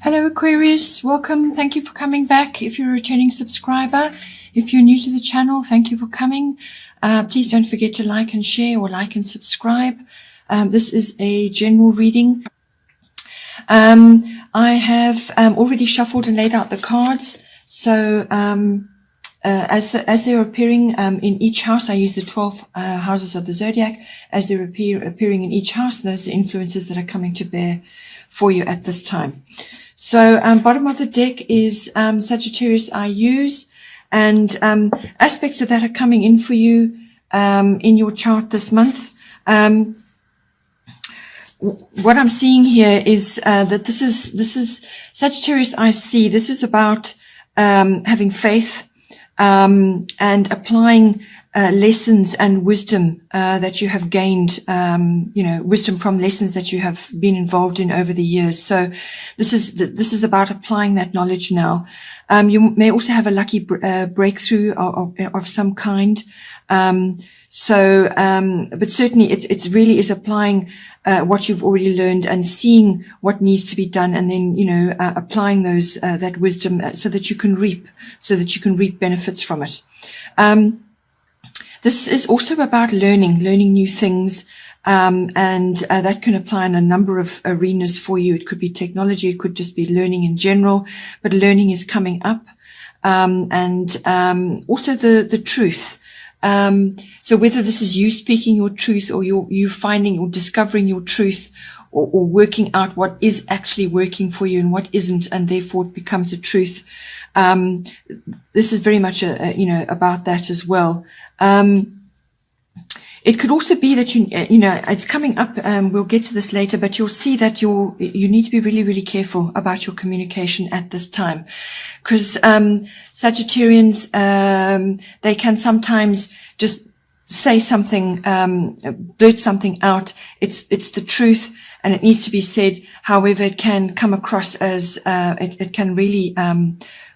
Hello Aquarius, welcome. Thank you for coming back. If you're a returning subscriber, if you're new to the channel, thank you for coming. Please don't forget to like and share or like and subscribe. This is a general reading. I have already shuffled and laid out the cards. So as they're appearing in each house, I use the 12 houses of the zodiac. As they're appearing in each house, those are influences that are coming to bear for you at this time. So bottom of the deck is Sagittarius I use, and aspects of that are coming in for you in your chart this month. What I'm seeing here is that this is Sagittarius I see. This is about having faith and applying lessons and wisdom that you have gained, wisdom from lessons that you have been involved in over the years. So this is about applying that knowledge now. You may also have a lucky breakthrough of some kind. But certainly it really is applying what you've already learned and seeing what needs to be done, and then applying those that wisdom so that you can reap benefits from it. This is also about learning new things, and that can apply in a number of arenas for you. It could be technology, it could just be learning in general, but learning is coming up, and also the truth. So whether this is you speaking your truth, or you finding or discovering your truth, or working out what is actually working for you and what isn't, and therefore it becomes a truth. This is very much about that as well. It could also be that it's coming up. We'll get to this later, but you'll see that you need to be really, really careful about your communication at this time, because Sagittarians, they can sometimes just say something, blurt something out. It's the truth, and it needs to be said. However, it can come across as it can really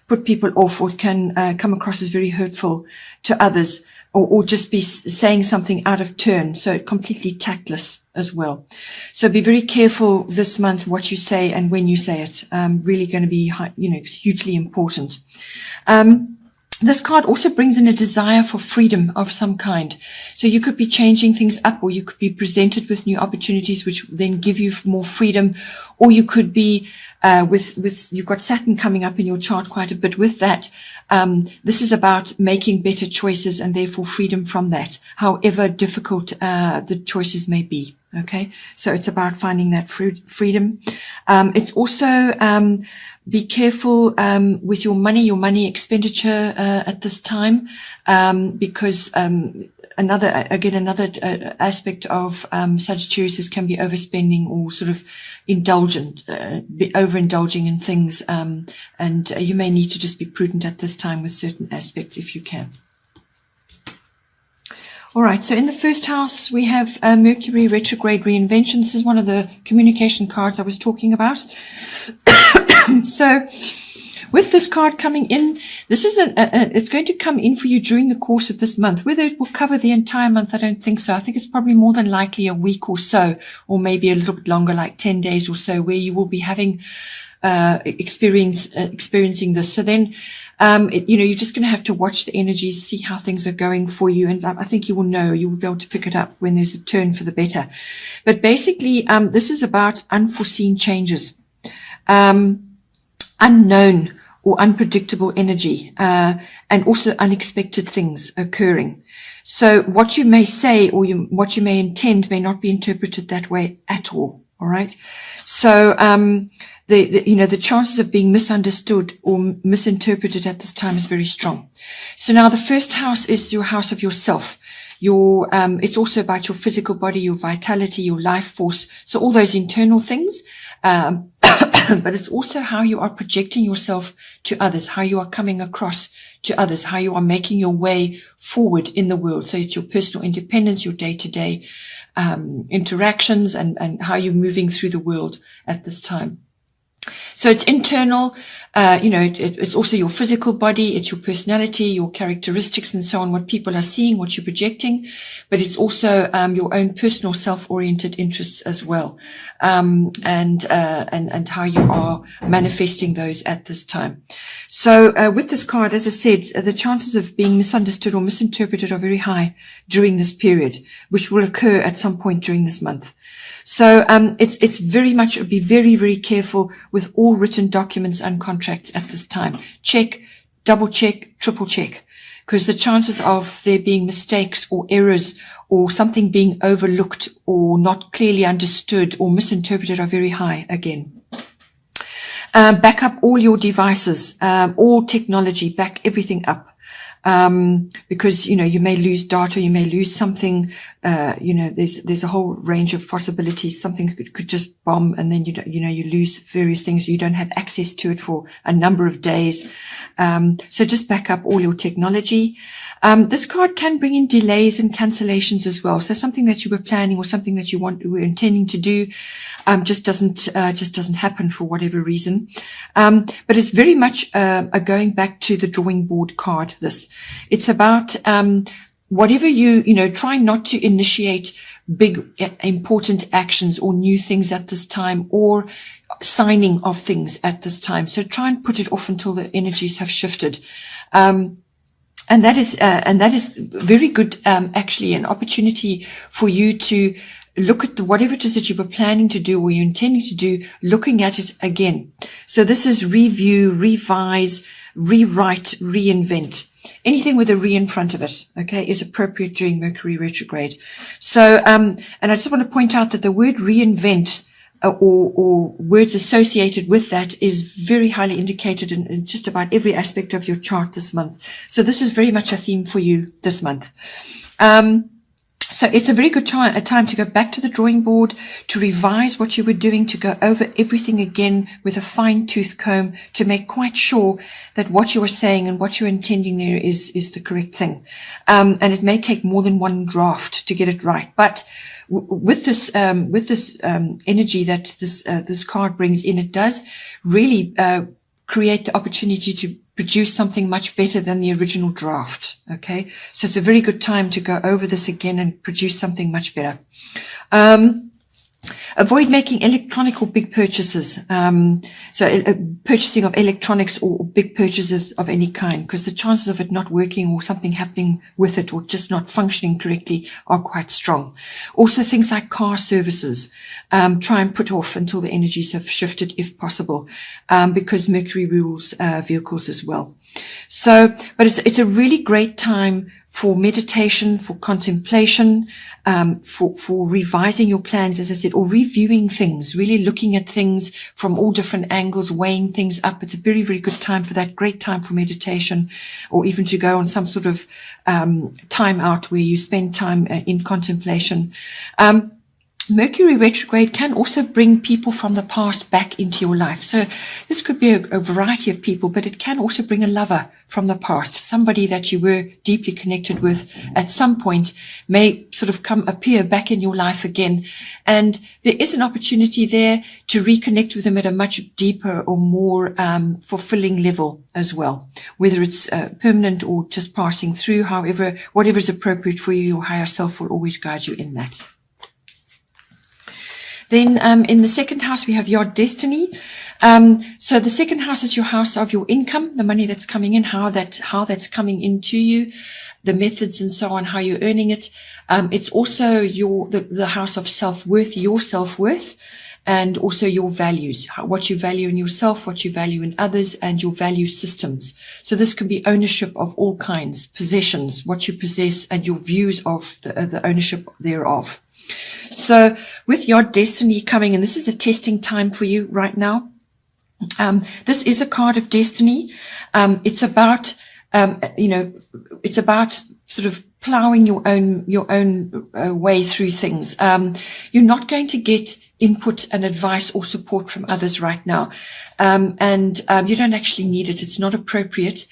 put people off, or it can come across as very hurtful to others, or just be saying something out of turn, so completely tactless as well. So be very careful this month what you say and when you say it. Really going to be hugely important. This card also brings in a desire for freedom of some kind. So you could be changing things up, or you could be presented with new opportunities which then give you more freedom, or you could be you've got Saturn coming up in your chart quite a bit with that. This is about making better choices and therefore freedom from that, however difficult the choices may be. Okay, so it's about finding that freedom. It's also be careful with your money expenditure at this time, because another aspect of Sagittarius can be overspending, or sort of overindulging in things, and you may need to just be prudent at this time with certain aspects if you can. All right, so in the first house, we have Mercury retrograde reinvention. This is one of the communication cards I was talking about. So with this card coming in, this is it's going to come in for you during the course of this month. Whether it will cover the entire month, I don't think so. I think it's probably more than likely a week or so, or maybe a little bit longer, like 10 days or so, where you will be having experiencing this. So then you're just going to have to watch the energies, see how things are going for you, and I think you will be able to pick it up when there's a turn for the better. But basically this is about unforeseen changes, unknown or unpredictable energy, and also unexpected things occurring. So what you may say or what you may intend may not be interpreted that way at all. All right. So the chances of being misunderstood or misinterpreted at this time is very strong. So now the first house is your house of yourself. It's also about your physical body, your vitality, your life force. So all those internal things. But it's also how you are projecting yourself to others, how you are coming across to others, how you are making your way forward in the world. So it's your personal independence, your day-to-day interactions, and how you're moving through the world at this time. So it's internal. It's also your physical body, it's your personality, your characteristics and so on, what people are seeing, what you're projecting, but it's also your own personal self-oriented interests as well, and how you are manifesting those at this time. So with this card, as I said, the chances of being misunderstood or misinterpreted are very high during this period, which will occur at some point during this month. So it's very much, be very, very careful with all written documents and contracts at this time. Check, double check, triple check, because the chances of there being mistakes or errors or something being overlooked or not clearly understood or misinterpreted are very high again. Back up all your devices, all technology, back everything up. Because, you may lose data, you may lose something, there's a whole range of possibilities. Something could just bomb, and then, you lose various things. You don't have access to it for a number of days. So just back up all your technology. This card can bring in delays and cancellations as well. So something that you were planning or something that you were intending to do, just doesn't happen for whatever reason. But it's very much, a going back to the drawing board card, this. It's about, whatever try not to initiate big, important actions or new things at this time, or signing of things at this time. So try and put it off until the energies have shifted. And that is very good, actually, an opportunity for you to look at whatever it is that you were planning to do or you're intending to do, looking at it again. So this is review, revise, rewrite, reinvent. Anything with a re in front of it, okay, is appropriate during Mercury retrograde. So, and I just want to point out that the word reinvent, or words associated with that, is very highly indicated in just about every aspect of your chart this month. So this is very much a theme for you this month. So it's a very good time to go back to the drawing board, to revise what you were doing, to go over everything again with a fine-tooth comb, to make quite sure that what you are saying and what you're intending there is the correct thing. And it may take more than one draft to get it right. But with this energy that this card brings in, it does really create the opportunity to produce something much better than the original draft. Okay, so it's a very good time to go over this again and produce something much better. Avoid making electronic or big purchases. Purchasing of electronics or big purchases of any kind, because the chances of it not working or something happening with it or just not functioning correctly are quite strong. Also things like car services, try and put off until the energies have shifted if possible, because Mercury rules vehicles as well. So, but it's a really great time for meditation, for contemplation, for revising your plans, as I said, or reviewing things, really looking at things from all different angles, weighing things up. It's a very, very good time for that, great time for meditation, or even to go on some sort of time out where you spend time in contemplation. Mercury retrograde can also bring people from the past back into your life. So this could be a variety of people, but it can also bring a lover from the past, somebody that you were deeply connected with at some point may sort of appear back in your life again. And there is an opportunity there to reconnect with them at a much deeper or more fulfilling level as well, whether it's permanent or just passing through. However, whatever is appropriate for you, your higher self will always guide you in that. Then in the second house, we have your destiny. So the second house is your house of your income, the money that's coming in, how that's coming into you, the methods and so on, how you're earning it. It's also the house of self-worth, your self-worth, and also your values, what you value in yourself, what you value in others, and your value systems. So this can be ownership of all kinds, possessions, what you possess, and your views of the ownership thereof. So with your destiny coming, and this is a testing time for you right now. This is a card of destiny. It's about, it's about sort of plowing your own way through things. You're not going to get input and advice or support from others right now. And you don't actually need it. It's not appropriate,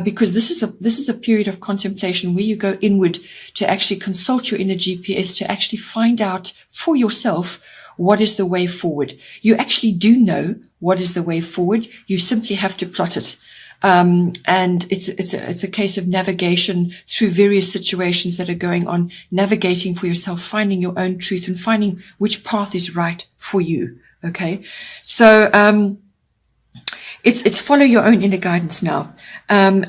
because this is a period of contemplation where you go inward to actually consult your inner GPS, to actually find out for yourself what is the way forward. You actually do know what is the way forward. You simply have to plot it. And it's a case of navigation through various situations that are going on, navigating for yourself, finding your own truth and finding which path is right for you. Okay. So, it's follow your own inner guidance now. You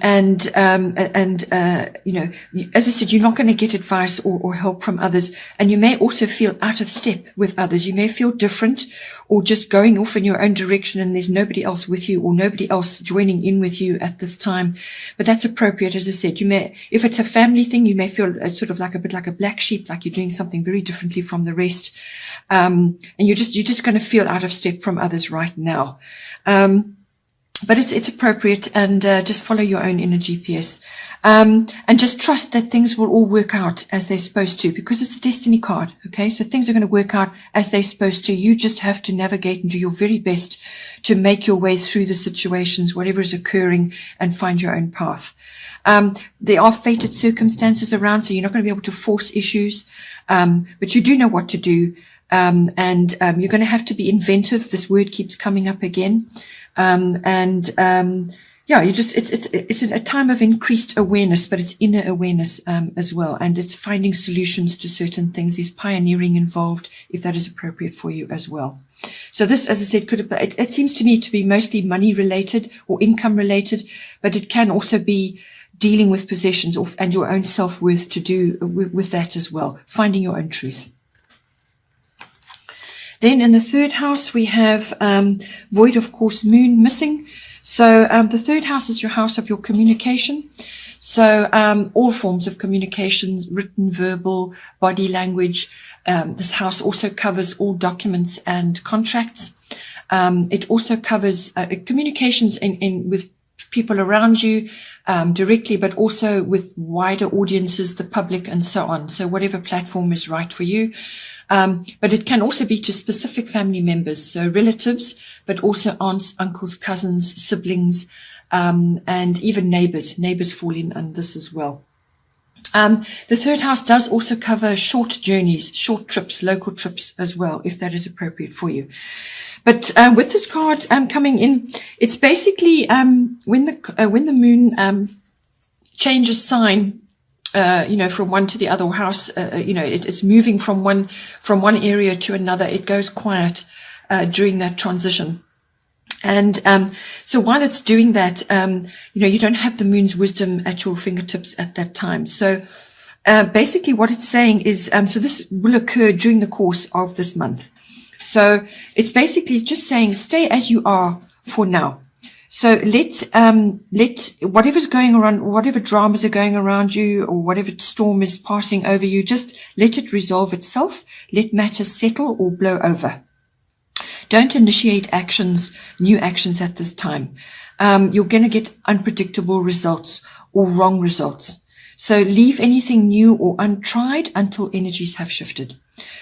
know, as I said, you're not going to get advice or help from others. And you may also feel out of step with others. You may feel different or just going off in your own direction and there's nobody else with you or nobody else joining in with you at this time. But that's appropriate. As I said, you may, if it's a family thing, you may feel sort of like a bit like a black sheep, like you're doing something very differently from the rest. And you're just going to feel out of step from others right now. But it's appropriate, and just follow your own inner GPS, and just trust that things will all work out as they're supposed to, because it's a destiny card. Okay, so things are going to work out as they're supposed to. You just have to navigate and do your very best to make your way through the situations, whatever is occurring, and find your own path. There are fated circumstances around, so you're not going to be able to force issues, but you do know what to do, and you're going to have to be inventive. This word keeps coming up again. Yeah, it's a time of increased awareness, but it's inner awareness, as well. And it's finding solutions to certain things. There's pioneering involved, if that is appropriate for you as well. So this, as I said, it seems to me to be mostly money related or income related, but it can also be dealing with possessions and your own self-worth to do with that as well. Finding your own truth. Then in the third house, we have void, of course, moon missing. So the third house is your house of your communication. So all forms of communications, written, verbal, body language. This house also covers all documents and contracts. It also covers communications with people around you directly, but also with wider audiences, the public, and so on. So whatever platform is right for you. But it can also be to specific family members, so relatives, but also aunts, uncles, cousins, siblings, and even neighbors. Neighbors fall in on this as well. The third house does also cover short journeys, short trips, local trips as well, if that is appropriate for you. But with this card coming in, it's basically when the moon changes sign, you know, from one to the other house, you know, it's moving from one area to another. It goes quiet during that transition. And so while it's doing that, you know, you don't have the moon's wisdom at your fingertips at that time. So basically what it's saying is, so this will occur during the course of this month. So it's basically just saying, stay as you are for now. So let whatever's going around, whatever dramas are going around you, or whatever storm is passing over you, just let it resolve itself. Let matters settle or blow over. Don't initiate actions, new actions at this time. You're going to get unpredictable results or wrong results. So leave anything new or untried until energies have shifted.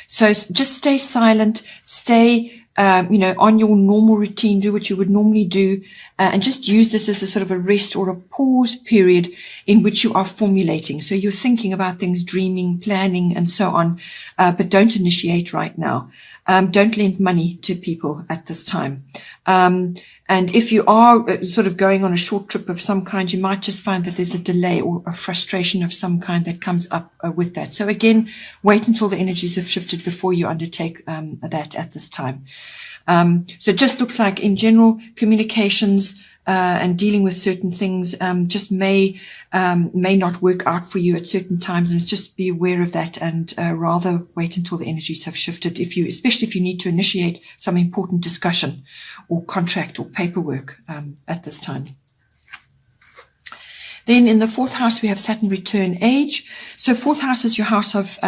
So just stay silent, stay you know, on your normal routine, do what you would normally do, and just use this as a sort of a rest or a pause period in which you are formulating. So you're thinking about things, dreaming, planning, and so on, but don't initiate right now. Don't lend money to people at this time. And if you are sort of going on a short trip of some kind, you might just find that there's a delay or a frustration of some kind that comes up with that. So again, wait until the energies have shifted before you undertake that at this time. So it just looks like in general communications and dealing with certain things just may not work out for you at certain times, and just be aware of that, and rather wait until the energies have shifted, especially if you need to initiate some important discussion or contract or paperwork at this time. Then in the fourth house, we have Saturn return age. So fourth house is your house of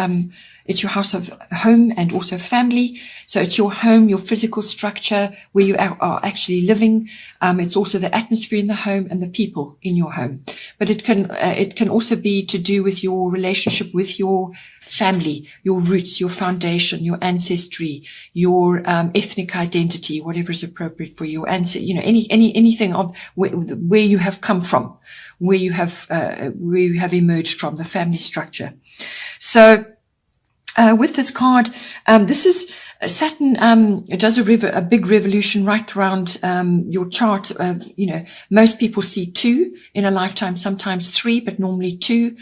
it's your house of home and also family. So it's your home, your physical structure where you are actually living. It's also the atmosphere in the home and the people in your home. But it can also be to do with your relationship with your family, your roots, your foundation, your ancestry, your ethnic identity, whatever is appropriate for your ancestry. You know, anything of where you have come from, where you have emerged from, the family structure. So With this card, this is Saturn. It does a big revolution right around your chart. Most people see 2 in a lifetime, sometimes 3, but normally 2.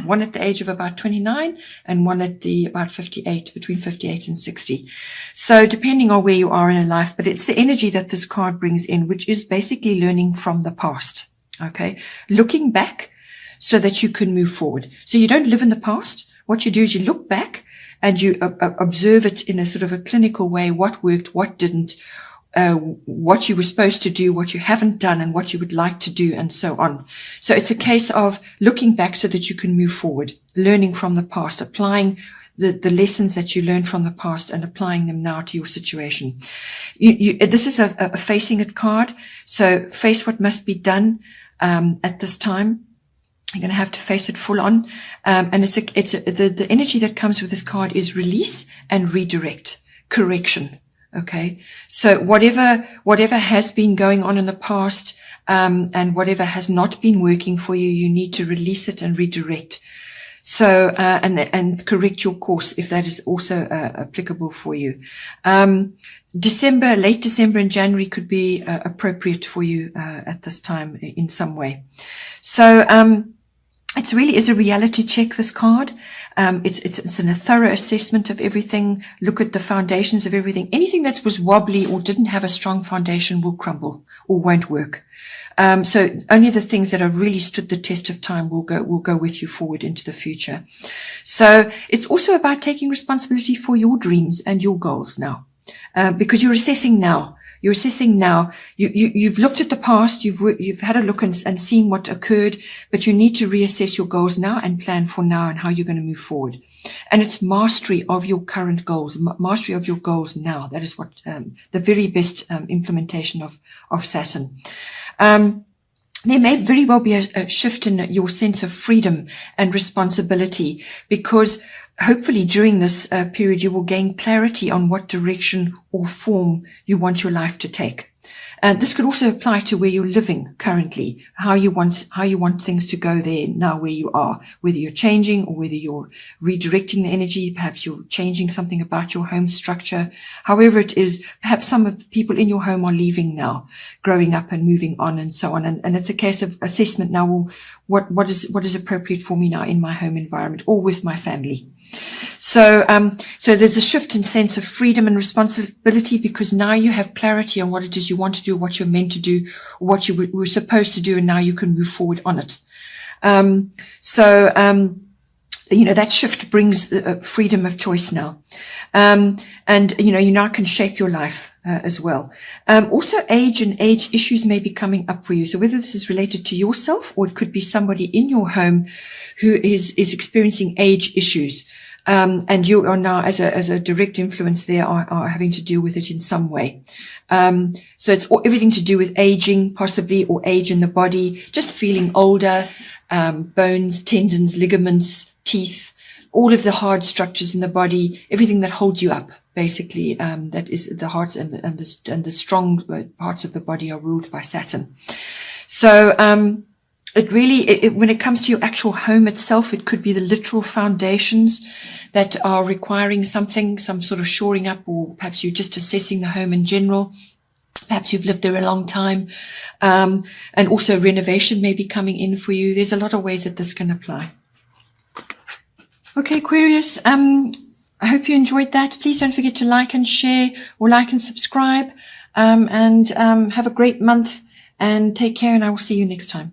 One at the age of about 29 and one at the about 58, between 58 and 60. So depending on where you are in a life, but it's the energy that this card brings in, which is basically learning from the past. Okay. Looking back so that you can move forward. So you don't live in the past. What you do is you look back and you observe it in a sort of a clinical way, what worked, what didn't, what you were supposed to do, what you haven't done, and what you would like to do, and so on. So it's a case of looking back so that you can move forward, learning from the past, applying the lessons that you learned from the past and applying them now to your situation. This is a facing it card. So face what must be done at this time. You're going to have to face it full on. And the energy that comes with this card is release and redirect, correction. Okay. So whatever has been going on in the past, and whatever has not been working for you, you need to release it and redirect. So, and correct your course if that is also applicable for you. Late December and January could be appropriate for you at this time in some way. So, it really is a reality check, this card. It's a thorough assessment of everything. Look at the foundations of everything. Anything that was wobbly or didn't have a strong foundation will crumble or won't work. So only the things that have really stood the test of time will go with you forward into the future. So it's also about taking responsibility for your dreams and your goals now, because you're assessing now. You're assessing now. You've looked at the past. You've had a look and seen what occurred, but you need to reassess your goals now and plan for now and how you're going to move forward. And it's mastery of your current goals, mastery of your goals now. That is what the very best implementation of Saturn. There may very well be a shift in your sense of freedom and responsibility, because hopefully during this period you will gain clarity on what direction or form you want your life to take. This could also apply to where you're living currently, how you want things to go there now where you are, whether you're changing or whether you're redirecting the energy. Perhaps you're changing something about your home structure. However it is, perhaps some of the people in your home are leaving now, growing up and moving on and so on. And it's a case of assessment now. Well, what is appropriate for me now in my home environment or with my family? So there's a shift in sense of freedom and responsibility, because now you have clarity on what it is you want to do, what you're meant to do, or what you were supposed to do, and now you can move forward on it. That shift brings freedom of choice now. And you now can shape your life as well. Also age and age issues may be coming up for you. So whether this is related to yourself or it could be somebody in your home who is experiencing age issues. And you are now, as a direct influence there, are having to deal with it in some way. So it's everything to do with aging, possibly, or age in the body, just feeling older, bones, tendons, ligaments, teeth, all of the hard structures in the body, everything that holds you up, basically, that is the heart and the strong parts of the body are ruled by Saturn. So, when it comes to your actual home itself, it could be the literal foundations that are requiring some sort of shoring up, or perhaps you're just assessing the home in general. Perhaps you've lived there a long time. And also renovation may be coming in for you. There's a lot of ways that this can apply. Okay, Aquarius, I hope you enjoyed that. Please don't forget to like and share, or like and subscribe, and have a great month, and take care, and I will see you next time.